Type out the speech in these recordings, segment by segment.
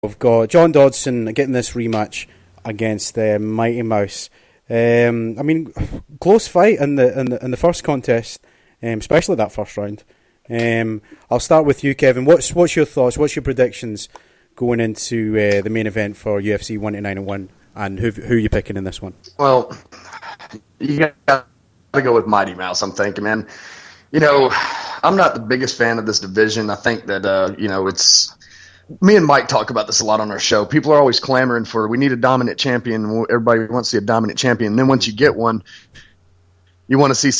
we've got John Dodson getting this rematch against Mighty Mouse. Close fight in the first contest, especially that first round. I'll start with you, Kevin. What's your thoughts? What's your predictions going into the main event for UFC 189-1, and who are you picking in this one? Well, you got to go with Mighty Mouse, I'm thinking, man. I'm not the biggest fan of this division. I think that, it's – me and Mike talk about this a lot on our show. People are always clamoring for, we need a dominant champion. Everybody wants to see a dominant champion. And then once you get one, you want to see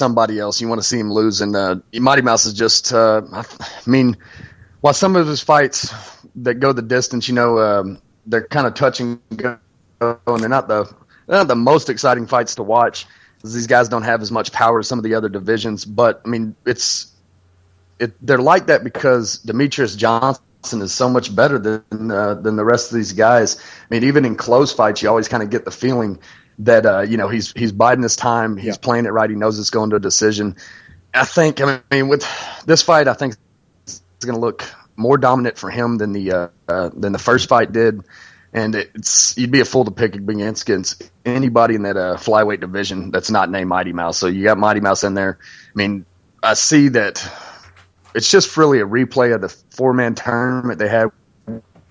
somebody else. You want to see him lose. And Mighty Mouse is just while some of his fights that go the distance, they're kind of touch and go, and they're not the most exciting fights to watch. These guys don't have as much power as some of the other divisions, but they're like that because Demetrius Johnson is so much better than the rest of these guys. Even in close fights, you always kind of get the feeling that he's biding his time, he's playing it right, he knows it's going to a decision. I think, with this fight, I think it's going to look more dominant for him than the first fight did. And you'd be a fool to pick against anybody in that flyweight division that's not named Mighty Mouse. So you got Mighty Mouse in there. I see that it's just really a replay of the four-man tournament they had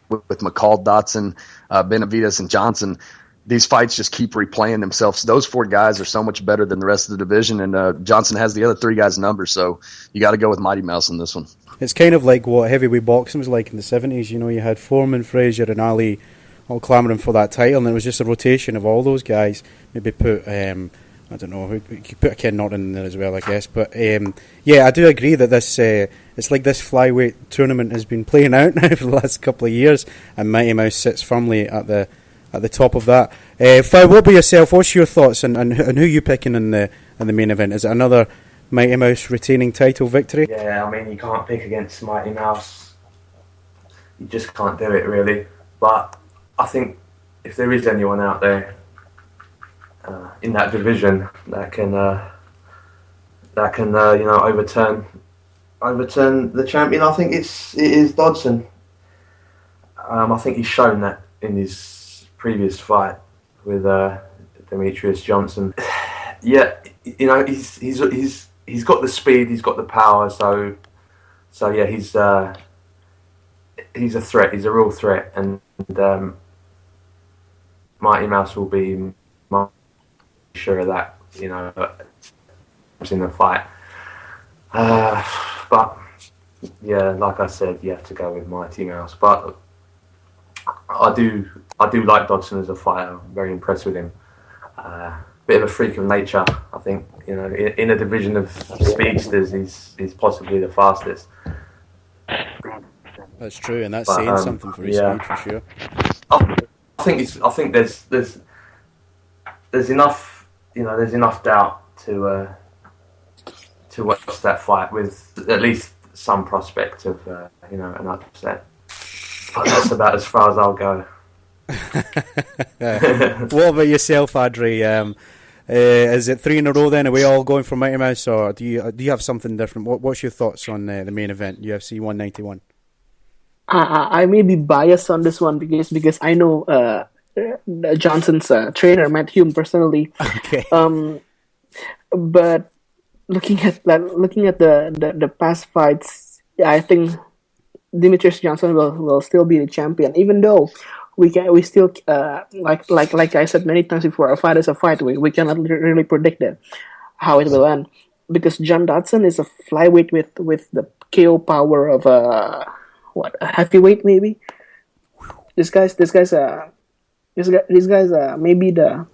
with McCall, Dotson, Benavidez, and Johnson. These fights just keep replaying themselves. Those four guys are so much better than the rest of the division, and Johnson has the other three guys' numbers. So you got to go with Mighty Mouse in this one. It's kind of like what heavyweight boxing was like in the 70s. You had Foreman, Frazier, and Ali all clamouring for that title, and it was just a rotation of all those guys. Maybe put, I don't know, you could put a Ken Norton in there as well, I guess. But I do agree that this it's like this flyweight tournament has been playing out now for the last couple of years, and Mighty Mouse sits firmly at the top of that. Fao, what about yourself? What's your thoughts on who you picking in the main event? Is it another Mighty Mouse retaining title victory? Yeah, you can't pick against Mighty Mouse. You just can't do it, really. But I think if there is anyone out there in that division that can overturn the champion, I think it is Dodson. I think he's shown that in his previous fight with Demetrius Johnson. Yeah, he's got the speed, he's got the power, so yeah, he's a threat. He's a real threat, and Mighty Mouse will be sure of that, in the fight. But yeah, like I said, you have to go with Mighty Mouse. But I do like Dodson as a fighter. I'm very impressed with him. Bit of a freak of nature, I think. In a division of speedsters, he's possibly the fastest. That's true, and that's saying something for his speed for sure. I think there's enough doubt to watch that fight with at least some prospect of an upset. But that's about as far as I'll go. What about yourself, Adri? Is it 3 in a row then? Are we all going for Mighty Mouse, or do you have something different? What's your thoughts on the main event, UFC 191? I may be biased on this one because I know Johnson's trainer, Matt Hume, personally. Okay. But looking at the past fights, I think Demetrius Johnson will still be the champion, even though we still like I said many times before, a fight is a fight. We cannot really predict how it will end, because John Dodson is a flyweight with the KO power of a heavyweight maybe. This guy's maybe the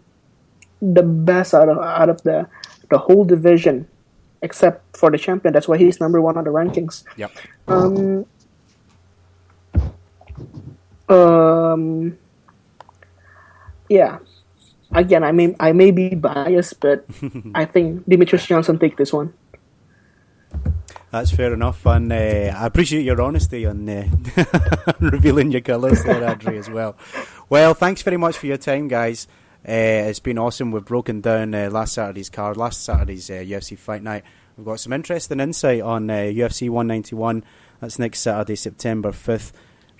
best out of the whole division, except for the champion. That's why he's number 1 on the rankings. Yep. Yeah. Again, I may be biased, but I think Demetrius Johnson take this one. That's fair enough, and I appreciate your honesty on revealing your colours there, Adri, as well. Well, thanks very much for your time, guys. It's been awesome. We've broken down last Saturday's UFC Fight Night. We've got some interesting insight on UFC 191. That's next Saturday, September 5th.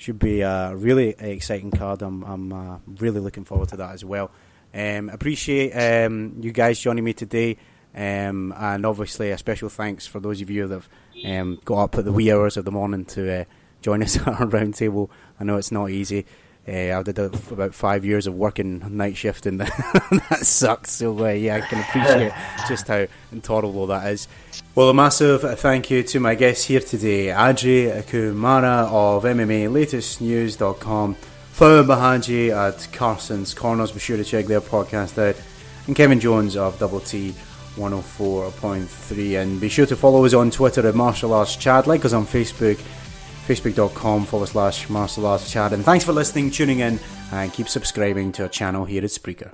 should be a really exciting card. I'm really looking forward to that as well. Appreciate you guys joining me today, and obviously a special thanks for those of you that have got up at the wee hours of the morning to join us at our roundtable. I know it's not easy. I did about 5 years of working night shift, and that sucks. So yeah, I can appreciate just how intolerable that is. Well, a massive thank you to my guests here today, Adri Kumara of MMALatestNews.com, Flower Bahaji at Carson's Corners, be sure to check their podcast out, and Kevin Jones of Double T 104.3, and be sure to follow us on Twitter at Martial Arts Chat, like us on Facebook, facebook.com/Martial Arts Chat, and thanks for listening, tuning in, and keep subscribing to our channel here at Spreaker.